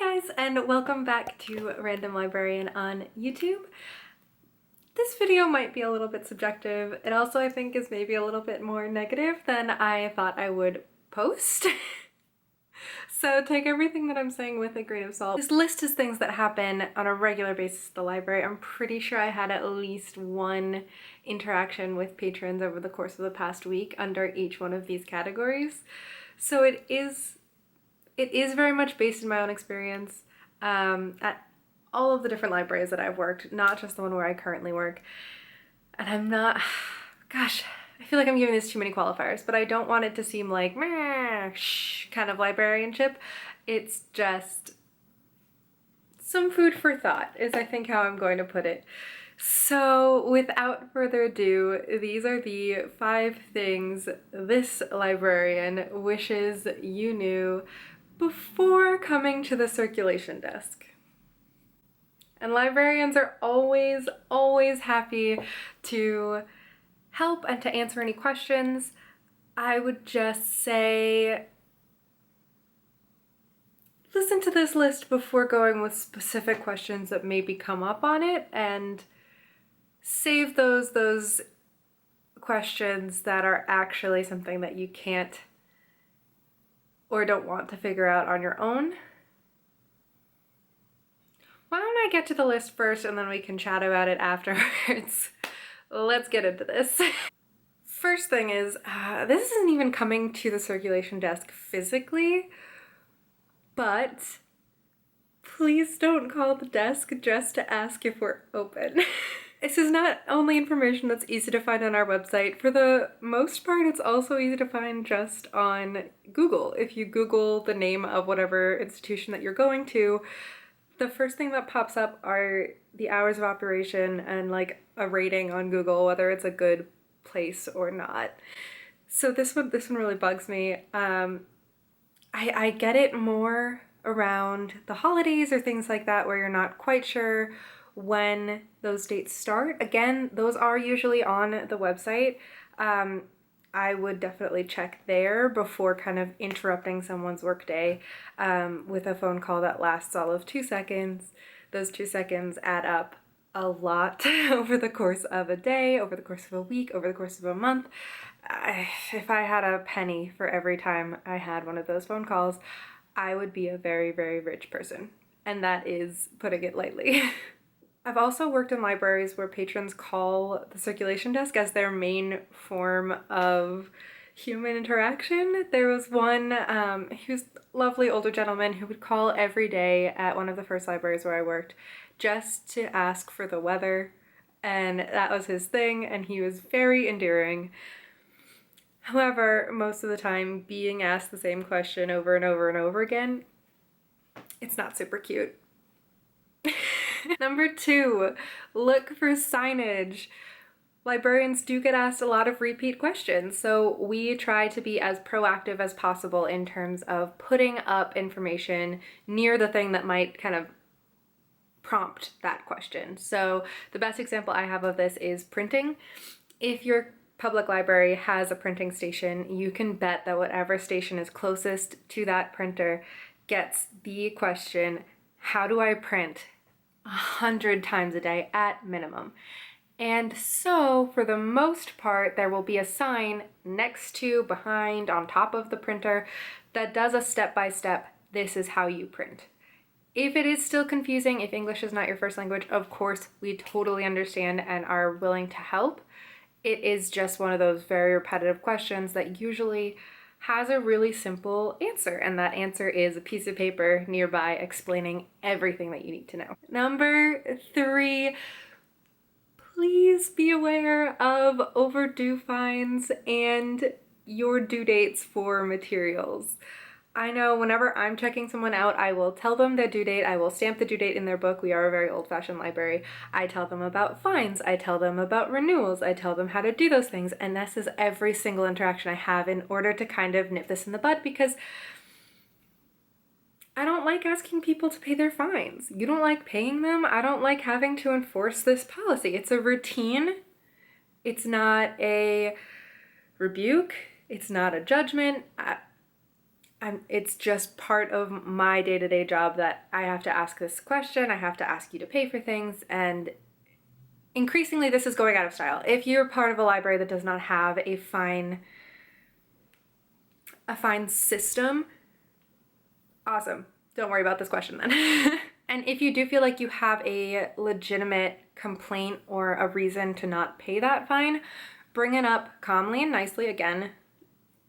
Hi guys, and welcome back to Random Librarian on YouTube. This video might be a little bit subjective. It also, I think, is maybe a little bit more negative than I thought I would post. So take everything that I'm saying with a grain of salt. This list is things that happen on a regular basis at the library. I'm pretty sure I had at least one interaction with patrons over the course of the past week under each one of these categories. So it is very much based in my own experience at all of the different libraries that I've worked, not just the one where I currently work. And I'm not, gosh, I feel like I'm giving this too many qualifiers, but I don't want it to seem like meh, shh, kind of librarianship. It's just some food for thought is I think how I'm going to put it. So without further ado, these are the 5 things this librarian wishes you knew before coming to the circulation desk. And librarians are always happy to help and to answer any questions. I would just say listen to this list before going with specific questions that maybe come up on it, and save those questions that are actually something that you can't or don't want to figure out on your own. Why don't I get to the list first and then we can chat about it afterwards. Let's get into this. First thing is, this isn't even coming to the circulation desk physically, but please don't call the desk just to ask if we're open. This is not only information that's easy to find on our website. For the most part, it's also easy to find just on Google. If you Google the name of whatever institution that you're going to, the first thing that pops up are the hours of operation and like a rating on Google, whether it's a good place or not. So this one really bugs me. I get it more around the holidays or things like that where you're not quite sure when those dates start. Again, those are usually on the website. I would definitely check there before kind of interrupting someone's workday with a phone call that lasts all of 2 seconds. Those 2 seconds add up a lot over the course of a day, over the course of a week, over the course of a month. If I had a penny for every time I had one of those phone calls, I would be a very rich person. And that is putting it lightly. I've also worked in libraries where patrons call the circulation desk as their main form of human interaction. There was one who's a lovely older gentleman who would call every day at one of the first libraries where I worked just to ask for the weather, and that was his thing, and he was very endearing. However, most of the time being asked the same question over and over again, it's not super cute. Number 2, look for signage. Librarians do get asked a lot of repeat questions, so we try to be as proactive as possible in terms of putting up information near the thing that might kind of prompt that question. So the best example I have of this is printing. If your public library has a printing station, you can bet that whatever station is closest to that printer gets the question, how do I print? 100 times a day at minimum. And so for the most part, there will be a sign next to, behind, on top of the printer that does a step-by-step, this is how you print. If it is still confusing, if English is not your first language, of course, we totally understand and are willing to help. It is just one of those very repetitive questions that usually has a really simple answer, and that answer is a piece of paper nearby explaining everything that you need to know. Number 3, please be aware of overdue fines and your due dates for materials. I know whenever I'm checking someone out, I will tell them their due date. I will stamp the due date in their book. We are a very old-fashioned library. I tell them about fines. I tell them about renewals. I tell them how to do those things. And this is every single interaction I have in order to kind of nip this in the bud, because I don't like asking people to pay their fines. You don't like paying them. I don't like having to enforce this policy. It's a routine. It's not a rebuke. It's not a judgment. it's just part of my day-to-day job that I have to ask this question, I have to ask you to pay for things, and increasingly this is going out of style. If you're part of a library that does not have a fine system, awesome. Don't worry about this question then. And if you do feel like you have a legitimate complaint or a reason to not pay that fine, bring it up calmly and nicely. Again,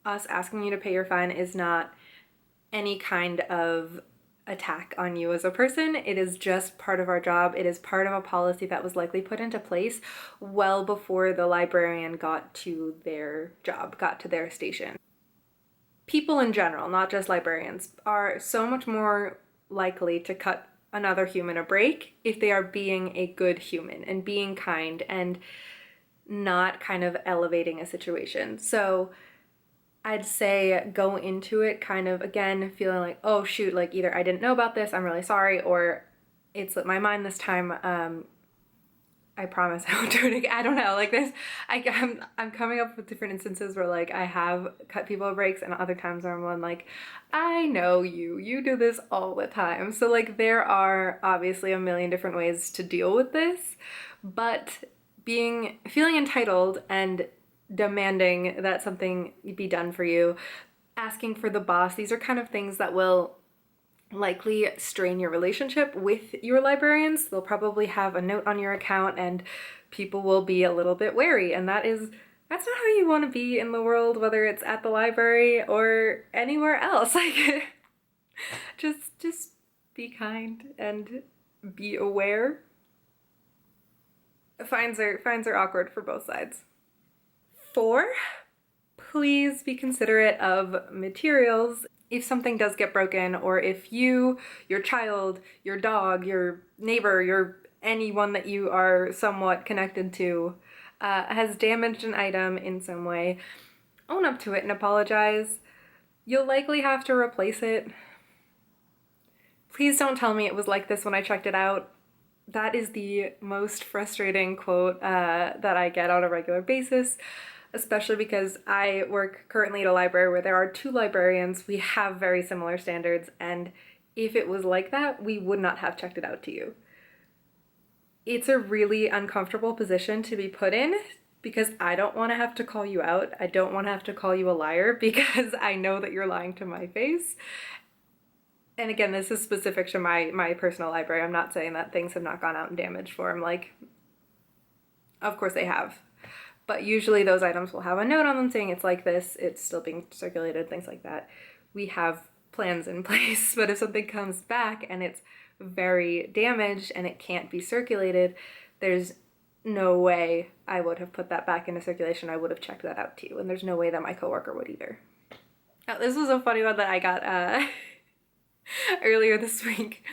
us asking you to pay your fine is not any kind of attack on you as a person. It is just part of our job. It is part of a policy that was likely put into place well before the librarian got to their job, got to their station. People in general, not just librarians, are so much more likely to cut another human a break if they are being a good human and being kind and not kind of elevating a situation. So I'd say go into it kind of, again, feeling like, oh shoot, like either I didn't know about this, I'm really sorry, or it slipped my mind this time, I promise I won't do it again. I don't know, like this, I'm coming up with different instances where like I have cut people breaks, and other times where I'm like, I know you do this all the time. So like there are obviously a million different ways to deal with this, but feeling entitled and demanding that something be done for you, asking for the boss, these are kind of things that will likely strain your relationship with your librarians. They'll probably have a note on your account and people will be a little bit wary, and that's not how you want to be in the world, whether it's at the library or anywhere else. Like just be kind and be aware. Fines are awkward for both sides. 4, please be considerate of materials. If something does get broken, or if you, your child, your dog, your neighbor, anyone that you are somewhat connected to has damaged an item in some way, own up to it and apologize. You'll likely have to replace it. Please don't tell me it was like this when I checked it out. That is the most frustrating quote that I get on a regular basis, especially because I work currently at a library where there are 2 librarians. We have very similar standards, and if it was like that, we would not have checked it out to you. It's a really uncomfortable position to be put in because I don't want to have to call you out. I don't want to have to call you a liar because I know that you're lying to my face. And again, this is specific to my personal library. I'm not saying that things have not gone out in damaged form. Like, of course they have. But usually those items will have a note on them saying it's like this, it's still being circulated, things like that. We have plans in place, but if something comes back and it's very damaged and it can't be circulated, there's no way I would have put that back into circulation. I would have checked that out to you, and there's no way that my coworker would either. Now, this was a funny one that I got earlier this week.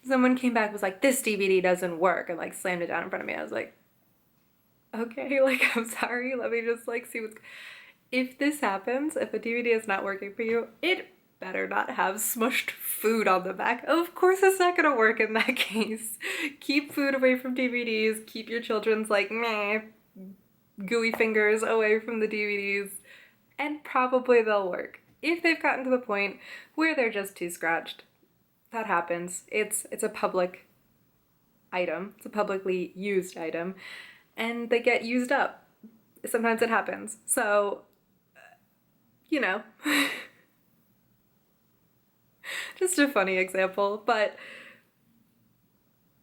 Someone came back, was like, this DVD doesn't work, and like slammed it down in front of me. I was like, okay, like, I'm sorry, let me just like see what's, if this happens, if a DVD is not working for you, it better not have smushed food on the back. Of course it's not gonna work in that case. Keep food away from DVDs, keep your children's like meh, gooey fingers away from the DVDs, and probably they'll work. If they've gotten to the point where they're just too scratched, that happens. It's a public item, it's a publicly used item, and they get used up. Sometimes it happens. So, you know, just a funny example, but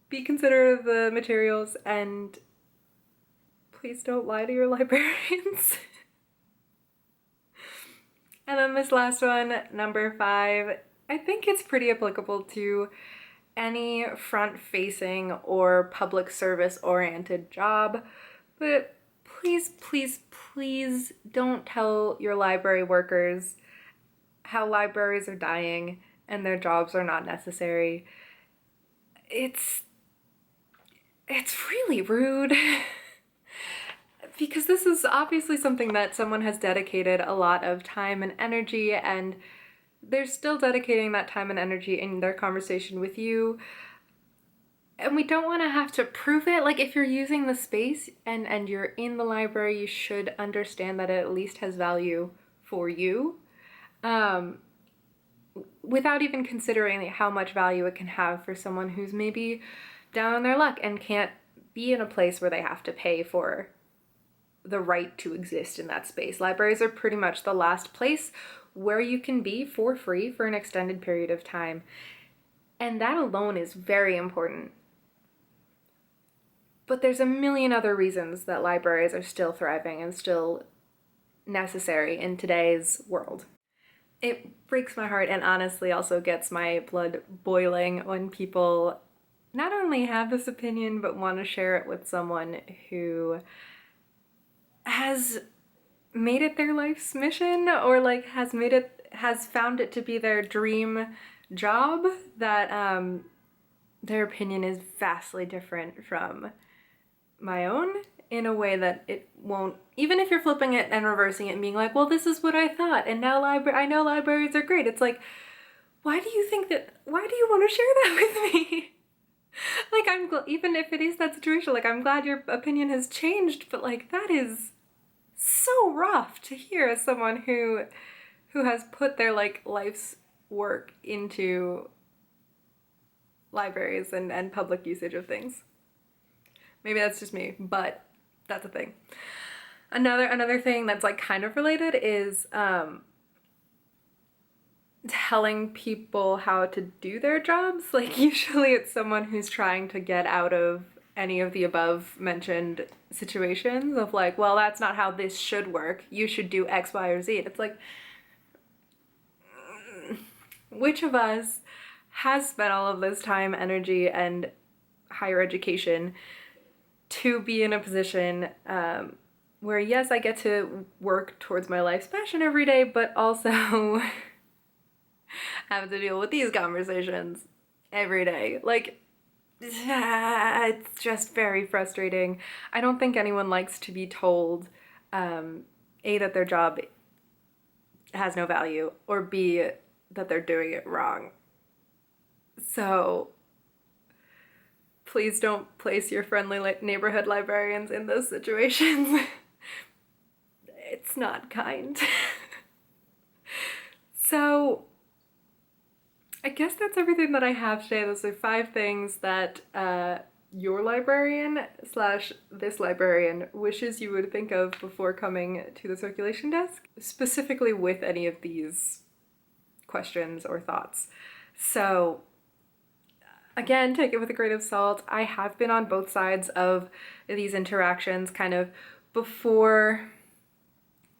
be considerate of the materials and please don't lie to your librarians. And then this last one, number 5, I think it's pretty applicable to any front-facing or public service-oriented job, but please, please, please don't tell your library workers how libraries are dying and their jobs are not necessary. It's really rude. Because this is obviously something that someone has dedicated a lot of time and energy, and they're still dedicating that time and energy in their conversation with you. And we don't want to have to prove it. Like, if you're using the space and you're in the library, you should understand that it at least has value for you. without even considering how much value it can have for someone who's maybe down on their luck and can't be in a place where they have to pay for the right to exist in that space. Libraries are pretty much the last place where you can be for free for an extended period of time. And that alone is very important. But there's a million other reasons that libraries are still thriving and still necessary in today's world. It breaks my heart and honestly also gets my blood boiling when people not only have this opinion but want to share it with someone who has made it their life's mission, or like has found it to be their dream job, that their opinion is vastly different from my own in a way that it won't, even if you're flipping it and reversing it and being like, well, this is what I thought and now I know libraries are great. It's like, why do you want to share that with me? Like, even if it is that situation, like, I'm glad your opinion has changed, but like, that is so rough to hear as someone who has put their like life's work into libraries and public usage of things. Maybe that's just me, but that's a thing. Another thing that's like kind of related is telling people how to do their jobs. Like, usually it's someone who's trying to get out of any of the above mentioned situations of like, well, that's not how this should work. You should do X, Y, or Z. It's like, which of us has spent all of this time, energy, and higher education to be in a position where, yes, I get to work towards my life's passion every day, but also have to deal with these conversations every day. Like, it's just very frustrating. I don't think anyone likes to be told, A, that their job has no value, or B, that they're doing it wrong. So please don't place your friendly neighborhood librarians in those situations. It's not kind. So I guess that's everything that I have today. Those are 5 things that your librarian / this librarian wishes you would think of before coming to the circulation desk, specifically with any of these questions or thoughts. So again, take it with a grain of salt. I have been on both sides of these interactions, kind of before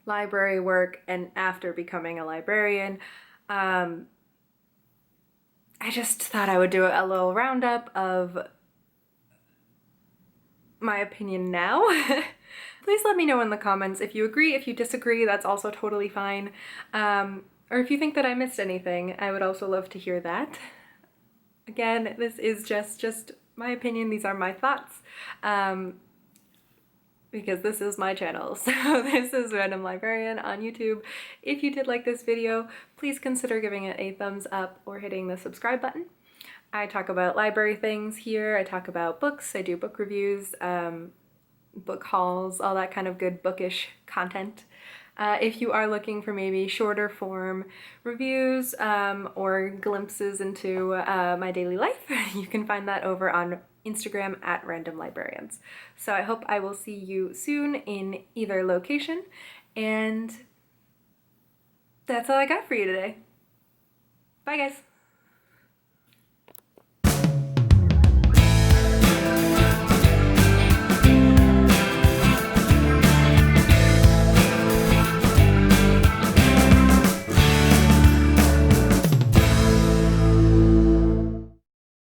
library work and after becoming a librarian. I just thought I would do a little roundup of my opinion now. Please let me know in the comments if you agree, if you disagree, that's also totally fine. Or if you think that I missed anything, I would also love to hear that. Again, this is just my opinion, these are my thoughts, because this is my channel. So this is Random Librarian on YouTube. If you did like this video, please consider giving it a thumbs up or hitting the subscribe button. I talk about library things here, I talk about books, I do book reviews, book hauls, all that kind of good bookish content. If you are looking for maybe shorter form reviews or glimpses into my daily life, you can find that over on Instagram at Random Librarians. So I hope I will see you soon in either location, and that's all I got for you today. Bye guys!